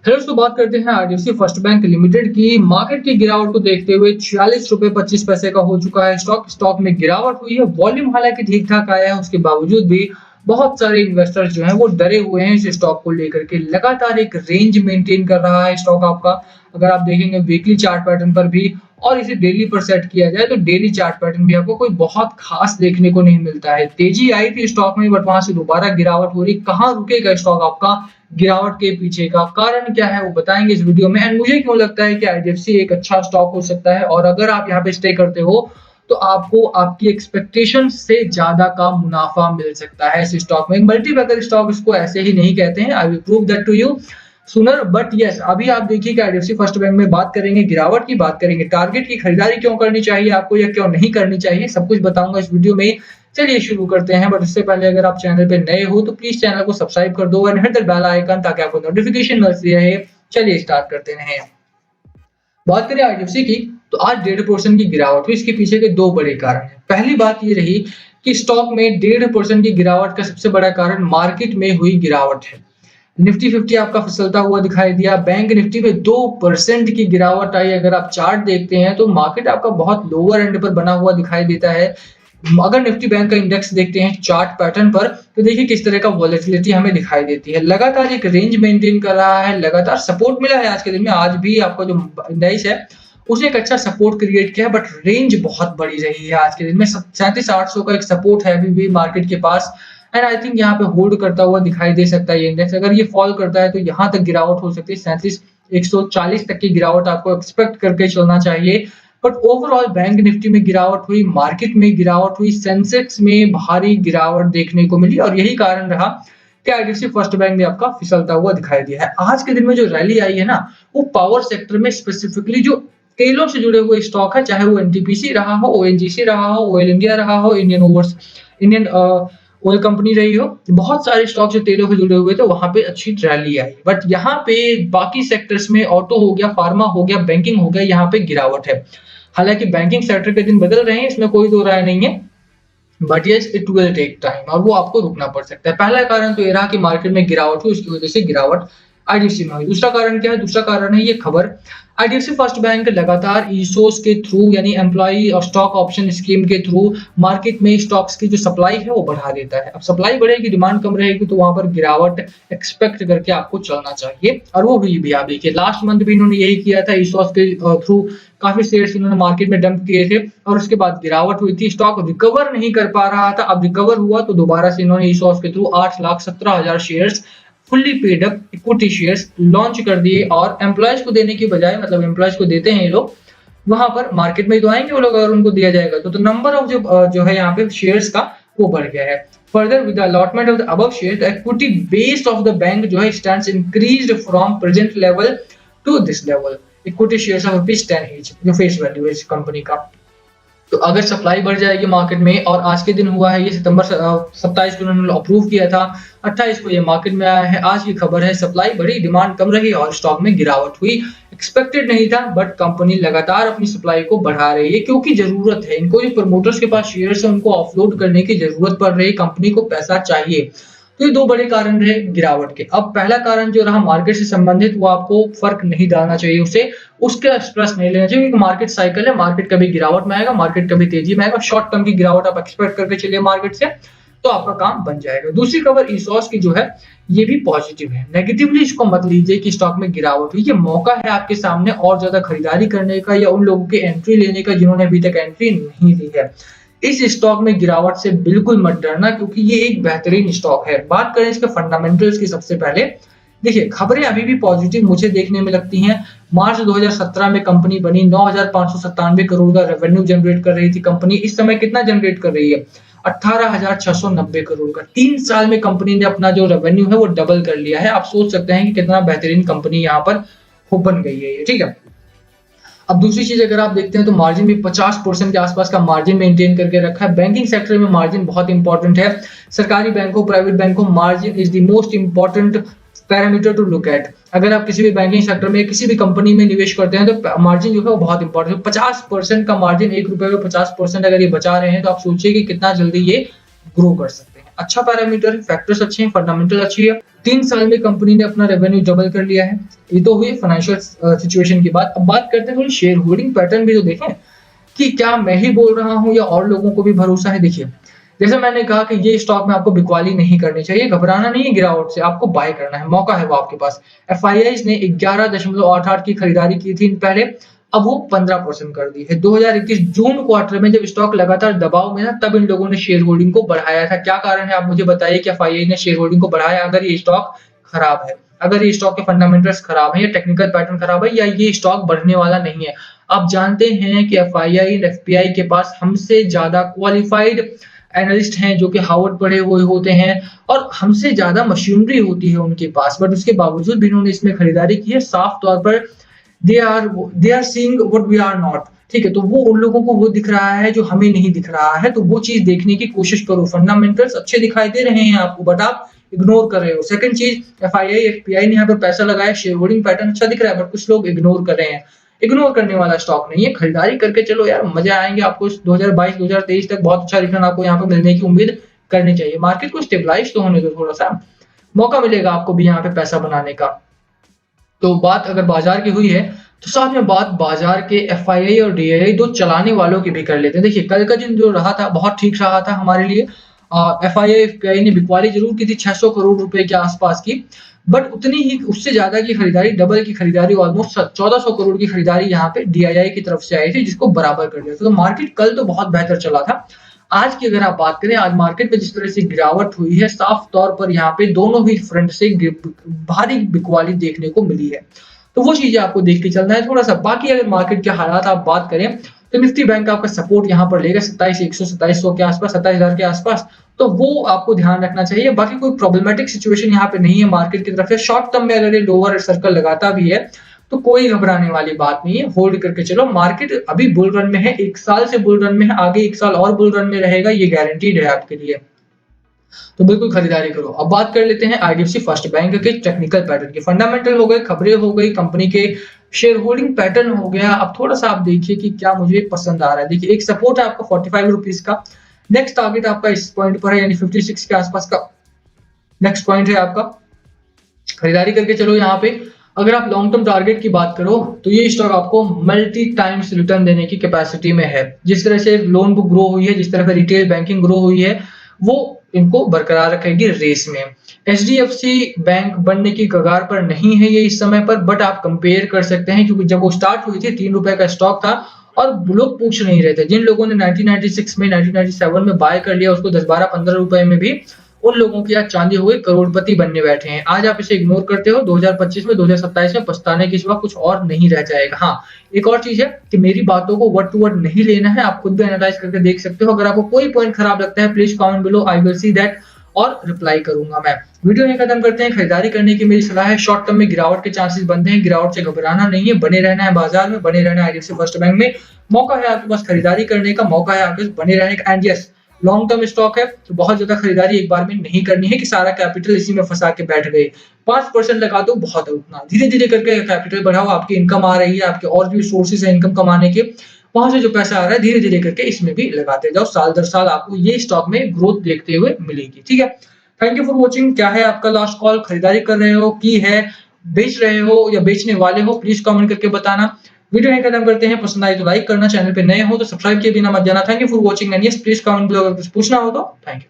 फिर उसको बात करते हैं आईडीएफसी फर्स्ट बैंक लिमिटेड की। मार्केट की गिरावट को देखते हुए 46 रुपए 25 पैसे का हो चुका है स्टॉक में गिरावट हुई है। वॉल्यूम हालांकि ठीक ठाक आया है, उसके बावजूद भी बहुत सारे इन्वेस्टर्स जो हैं वो डरे हुए हैं इस स्टॉक को लेकर के। लगातार एक रेंज मेंटेन कर रहा है स्टॉक आपका। अगर आप देखेंगे वीकली चार्ट पैटर्न पर भी और इसे डेली पर सेट किया जाए तो डेली चार्ट पैटर्न भी आपको कोई बहुत खास देखने को नहीं मिलता है। तेजी आई थी स्टॉक में बट वहां से दोबारा गिरावट हो रही। कहाँ रुकेगा स्टॉक आपका गिरावट के पीछे का कारण क्या है वो बताएंगे इस वीडियो में। एंड मुझे क्यों लगता है कि आईडीएफसी एक अच्छा स्टॉक हो सकता है और अगर आप यहाँ पे स्टे करते हो तो आपको आपकी एक्सपेक्टेशन से ज्यादा का मुनाफा मिल सकता है इस स्टॉक में। मल्टीबैगर स्टॉक इसको ऐसे ही नहीं कहते हैं, I will prove that to you sooner. But yes, अभी आप देखिए कि आईडीएफसी फर्स्ट बैंक में बात करेंगे, गिरावट की बात करेंगे, टारगेट की खरीदारी क्यों करनी चाहिए आपको या क्यों नहीं करनी चाहिए, सब कुछ बताऊंगा इस वीडियो में। चलिए शुरू करते हैं। बट उससे पहले अगर आप चैनल पे नए हो तो प्लीज चैनल को सब्सक्राइब कर दो and hit the bell icon ताकि आपको नोटिफिकेशन मिलती रहे। चलिए स्टार्ट करते हैं। बात करें आईडीएफसी की तो आज 1.5% की गिरावट हुई। इसके पीछे के दो बड़े कारण हैं। पहली बात ये रही कि स्टॉक में 1.5% की गिरावट का सबसे बड़ा कारण मार्केट में हुई गिरावट है। निफ्टी 50 आपका फिसलता हुआ दिखाई दिया। बैंक निफ्टी में 2% की गिरावट आई। अगर आप चार्ट देखते हैं तो मार्केट आपका बहुत लोअर एंड पर बना हुआ दिखाई देता है। अगर निफ्टी बैंक का इंडेक्स देखते हैं चार्ट पैटर्न पर तो देखिए किस तरह का वॉलेटिलिटी हमें दिखाई देती है। लगातार एक रेंज मेंटेन कर रहा है, लगातार सपोर्ट मिला है आज के दिन में। आज भी आपका जो इंडेक्स है उसने एक अच्छा सपोर्ट क्रिएट किया बट रेंज बहुत बड़ी रही है आज के दिन में। 37,800 का एक सपोर्ट है अभी भी मार्केट के पास एंड आई थिंक यहाँ पे होल्ड करता हुआ दिखाई दे सकता है ये इंडेक्स। अगर ये फॉल करता है तो यहाँ तक गिरावट हो सकती है। 37,140 तक की गिरावट आपको एक्सपेक्ट करके चलना चाहिए। बट ओवरऑल बैंक निफ्टी में गिरावट हुई, मार्केट में गिरावट हुई, सेंसेक्स में भारी गिरावट देखने को मिली और यही कारण रहा कि आईडीएफसी फर्स्ट बैंक ने आपका फिसलता हुआ दिखाई दिया है। आज के दिन में जो रैली आई है ना वो पावर सेक्टर में स्पेसिफिकली जो तेलों से जुड़े हुए स्टॉक है, चाहे वो एनटीपीसी रहा हो, ओएनजीसी रहा हो, ऑयल इंडिया रहा हो, इंडियन ऑयल कंपनी रही हो, बहुत सारे स्टॉक जो तेलों से जुड़े हुए थे वहां पे अच्छी रैली आई। बट यहाँ पे बाकी सेक्टर्स में ऑटो हो गया, फार्मा हो गया, बैंकिंग हो गया, यहाँ पे गिरावट है। हालांकि बैंकिंग सेक्टर के दिन बदल रहे हैं, इसमें कोई दो राय नहीं है, but yes it will take time और वो आपको रुकना पड़ सकता है। पहला कारण तो ये रहा कि मार्केट में गिरावट हुई, उसकी वजह से गिरावट आईडीएफसी में हुई। दूसरा कारण क्या है? दूसरा कारण है ये खबर। आईडीएफसी फर्स्ट बैंक लगातार ईसोस के थ्रू यानी एम्प्लॉई और स्टॉक ऑप्शन स्कीम के थ्रू मार्केट में स्टॉक्स की जो सप्लाई है वो बढ़ा देता है। अब सप्लाई बढ़ेगी, डिमांड कम रहेगी तो वहां पर गिरावट एक्सपेक्ट करके आपको चलना चाहिए और वो हुई भी। आप देखिए लास्ट मंथ भी इन्होंने यही किया था, ईसोस के थ्रू काफी शेयर्स इन्होंने मार्केट में डंप किए थे और उसके बाद गिरावट हुई थी। स्टॉक रिकवर नहीं कर पा रहा था, अब रिकवर हुआ तो दोबारा से इन्होंने ईसोस के through 8,17,000 shares fully paid up equity shares launch कर दिए और एम्प्लॉयज को देने की बजाय, मतलब एम्प्लॉयज को देते हैं ये लोग, वहां पर मार्केट में तो आएंगे वो लोग, अगर उनको दिया जाएगा तो नंबर ऑफ जो है यहाँ पे शेयर्स का वो बढ़ गया है। Further with the allotment of the above share the equity base of the bank जो है stands increased from present level to this level. Equity shares of ₹10 each जो फेस वैल्यू है इस कंपनी का। तो अगर सप्लाई बढ़ जाएगी मार्केट में, और आज के दिन हुआ है ये सितंबर 27 को उन्होंने अप्रूव किया था, 28 को ये मार्केट में आया है। आज की खबर है सप्लाई बढ़ी, डिमांड कम रही और स्टॉक में गिरावट हुई। एक्सपेक्टेड नहीं था बट कंपनी लगातार अपनी सप्लाई को बढ़ा रही है क्योंकि जरूरत है इनको। जो प्रमोटर्स के पास शेयर्स है उनको ऑफलोड करने की जरूरत पड़ रही है, कंपनी को पैसा चाहिए। तो ये दो बड़े कारण रहे गिरावट के। अब पहला कारण जो रहा मार्केट से संबंधित, वो आपको फर्क नहीं डालना चाहिए, उसे उसका स्ट्रेस नहीं लेना चाहिए क्योंकि मार्केट साइकिल है। मार्केट कभी गिरावट में आएगा, मार्केट कभी तेजी में आएगा। शॉर्ट टर्म की गिरावट आप एक्सपेक्ट करके चलिए मार्केट से तो आपका काम बन जाएगा। दूसरी खबर ईसोस की जो है ये भी पॉजिटिव है, नेगेटिवली इसको मत लीजिए कि स्टॉक में गिरावट हुई। ये मौका है आपके सामने और ज्यादा खरीदारी करने का या उन लोगों की एंट्री लेने का जिन्होंने अभी तक एंट्री नहीं ली है। इस स्टॉक में गिरावट से बिल्कुल मत डरना क्योंकि ये एक बेहतरीन स्टॉक है। बात करें इसके फंडामेंटल्स की, सबसे पहले देखिए खबरें अभी भी पॉजिटिव मुझे देखने में लगती हैं। मार्च 2017 में कंपनी बनी, 9,597 करोड़ का रेवेन्यू जनरेट कर रही थी कंपनी। इस समय कितना जनरेट कर रही है? 18,690 करोड़ का। 3 साल में कंपनी ने अपना जो रेवेन्यू है वो डबल कर लिया है। आप सोच सकते हैं कि कितना बेहतरीन कंपनी यहाँ पर बन गई है ये, ठीक है। अब दूसरी चीज अगर आप देखते हैं तो मार्जिन भी 50% के आसपास का मार्जिन मेंटेन करके रखा है। बैंकिंग सेक्टर में मार्जिन बहुत इंपॉर्टेंट है। सरकारी बैंकों, प्राइवेट बैंकों, margin is the most important parameter to look at. अगर आप किसी भी बैंकिंग सेक्टर में किसी भी कंपनी में निवेश करते हैं तो मार्जिन जो है वो बहुत इंपॉर्टेंट है। 50% का मार्जिन, ₹1 में 50% अगर ये बचा रहे हैं तो आप सोचिए कि कितना जल्दी ये ग्रो कर सकते हैं। अच्छा पैरामीटर, फैक्टर्स अच्छे हैं, फंडामेंटल अच्छी है, 3 साल में कंपनी ने अपना रेवेन्यू डबल कर लिया है। ये तो हुई फाइनेंशियल सिचुएशन की बात। अब बात करते हैं थोड़ी शेयर होल्डिंग पैटर्न भी तो देखें कि क्या मैं ही बोल रहा हूँ या और लोगों को भी भरोसा है। देखिए, जैसे मैंने कहा कि ये स्टॉक में आपको बिकवाली नहीं करनी चाहिए, घबराना नहीं है गिरावट से, आपको बाय करना है, मौका है वो आपके पास। एफआईआईज़ ने 11.88 की खरीदारी की थी पहले, अब वो 15% कर दी है। 2021 जून क्वार्टर में जब स्टॉक लगातार दबाव में था, तब इन लोगों ने शेयर होल्डिंग को बढ़ाया था। क्या कारण है आप मुझे बताइए कि एफआईआई ने शेयर होल्डिंग को बढ़ाया? अगर ये स्टॉक खराब है, अगर ये स्टॉक के फंडामेंटल्स खराब है या टेक्निकल पैटर्न खराब है या ये स्टॉक बढ़ने वाला नहीं है। आप जानते हैं कि एफआईआई और एफपीआई के पास हमसे ज्यादा क्वालिफाइड एनालिस्ट हैं जो कि हार्वर्ड पढ़े हुए होते हैं और हमसे ज्यादा मशीनरी होती है उनके पास, बट उसके बावजूद भी इन्होंने इसमें खरीदारी की है। साफ तौर पर they are seeing what we are not. ठीक है, तो वो उन लोगों को वो दिख रहा है जो हमें नहीं दिख रहा है, तो वो चीज देखने की कोशिश करो। फंडामेंटल्स अच्छे दिखाई दे रहे हैं आपको, बट आप इग्नोर कर रहे हो। सेकंड चीज, एफआईआई एफपीआई ने यहाँ पर पैसा लगाया, शेयर होल्डिंग पैटर्न अच्छा दिख रहा है, बट कुछ लोग इग्नोर कर रहे हैं। इग्नोर करने वाला स्टॉक नहीं है, खरीदारी करके चलो यार, मजे आएंगे आपको। 2022-2023 तक बहुत अच्छा रिटर्न आपको यहाँ पर मिलने की उम्मीद करनी चाहिए। मार्केट को स्टेबलाइज तो होने दो, थोड़ा सा मौका मिलेगा आपको भी यहाँ पे पैसा बनाने का। तो बात अगर बाजार की हुई है, तो साथ में बात बाजार के एफआईआई और डीआईआई दो चलाने वालों की भी कर लेते हैं। देखिए, कल का दिन जो रहा था बहुत ठीक रहा था हमारे लिए। एफआईआई एफपीआई ने बिकवाली जरूर की थी 600 करोड़ रुपए के आसपास की, बट उतनी ही उससे ज्यादा की खरीदारी, डबल की खरीदारी, ऑलमोस्ट 1400 करोड़ की खरीदारी यहाँ पे डीआईआई की तरफ से आई थी, जिसको बराबर कर दिया था। तो मार्केट कल तो बहुत बेहतर चला था। आज की अगर आप बात करें, आज मार्केट में जिस तरह से गिरावट हुई है, साफ तौर पर यहाँ पे दोनों ही फ्रंट से भारी बिकवाली देखने को मिली है। तो वो चीजें आपको देख के चलना है थोड़ा सा। बाकी अगर मार्केट के हालात आप बात करें, तो निफ्टी बैंक आपका सपोर्ट यहाँ पर लेगा 27,100 2700 के आसपास, 27,000 के आसपास। तो वो आपको ध्यान रखना चाहिए। बाकी कोई प्रॉब्लमेटिक सिचुएशन यहाँ पे नहीं है मार्केट की तरफ से। शॉर्ट टर्म में अगर ये लोअर सर्कल लगाता भी है, तो कोई घबराने वाली बात नहीं है, होल्ड करके चलो। मार्केट अभी बुल रन में है, 1 साल से बुल रन में है, आगे 1 साल और बुल रन में रहेगा, ये गारंटीड है आपके लिए। तो बिल्कुल खरीदारी करो। अब बात कर लेते हैं आईडीएफसी फर्स्ट बैंक के टेक्निकल पैटर्न के। फंडामेंटल हो गए, खबरें हो गई, कंपनी के शेयर होल्डिंग पैटर्न हो गया। अब थोड़ा सा आप देखिए कि क्या मुझे पसंद आ रहा है। देखिए, एक सपोर्ट है आपका 45 रुपीज का, नेक्स्ट टारगेट आपका इस पॉइंट पर है, यानी 56 के आसपास का नेक्स्ट पॉइंट है आपका। खरीदारी करके चलो यहाँ पे। अगर आप लॉन्ग टर्म टारगेट की बात करो, तो ये स्टॉक आपको मल्टी टाइम्स रिटर्न देने की कैपेसिटी में है। जिस तरह से लोन बुक ग्रो हुई है, जिस तरह से रिटेल बैंकिंग ग्रो हुई है, वो इनको बरकरार रखेगी रेस में। एचडीएफसी बैंक बनने की कगार पर नहीं है ये इस समय पर, बट आप कंपेयर कर सकते हैं, क्योंकि जब वो स्टार्ट हुई थी 3 रुपए का स्टॉक था और लोग पूछ नहीं रहे थे। जिन लोगों ने 1996 में 1997 में बाय कर लिया उसको 10 12 15 रुपए में भी, उन लोगों की आज चांदी हो गई, करोड़पति बनने बैठे हैं। आज आप इसे इग्नोर करते हो, 2025 में 2027 में पछताने के सिवा कुछ और नहीं रह जाएगा। हाँ, एक और चीज है कि मेरी बातों को वर्ड टू वर्ड नहीं लेना है, आप खुद भी एनालाइज करके देख सकते हो। अगर आपको कोई पॉइंट खराब लगता है, please comment below, I will see that और रिप्लाई करूंगा मैं। वीडियो यहीं खत्म करते हैं। खरीदारी करने की मेरी सलाह है, शॉर्ट टर्म में गिरावट के चांसेस बनते हैं, गिरावट से घबराना नहीं है, बने रहना है बाजार में, बने रहना है आईडीएफसी फर्स्ट बैंक में। मौका है आपके पास खरीदारी करने का, मौका है आपके पास बने रहने का। And yes, long term stock है तो बहुत ज्यादा खरीदारी एक बार में नहीं करनी है कि सारा कैपिटल इसी में फंसा के बैठ गए। 5% लगा दो, बहुत है उतना। धीरे धीरे करके कैपिटल बढ़ाओ, आपकी इनकम आ रही है, आपके और भी सोर्सेज है इनकम कमाने के, वहां से जो पैसा आ रहा है धीरे धीरे करके इसमें भी लगाते जाओ। साल दर साल आपको ये स्टॉक में ग्रोथ देखते हुए मिलेगी। ठीक है, थैंक यू फॉर वॉचिंग। क्या है आपका लास्ट कॉल? खरीदारी कर रहे हो की है, बेच रहे हो या बेचने वाले हो? प्लीज कमेंट करके बताना। वीडियो यहीं खत्म करते हैं। पसंद आई तो लाइक करना, चैनल पे नए हो तो सब्सक्राइब किए बिना मत जाना। Thank you for watching and yes, please comment below अगर कुछ पूछना हो तो। Thank you.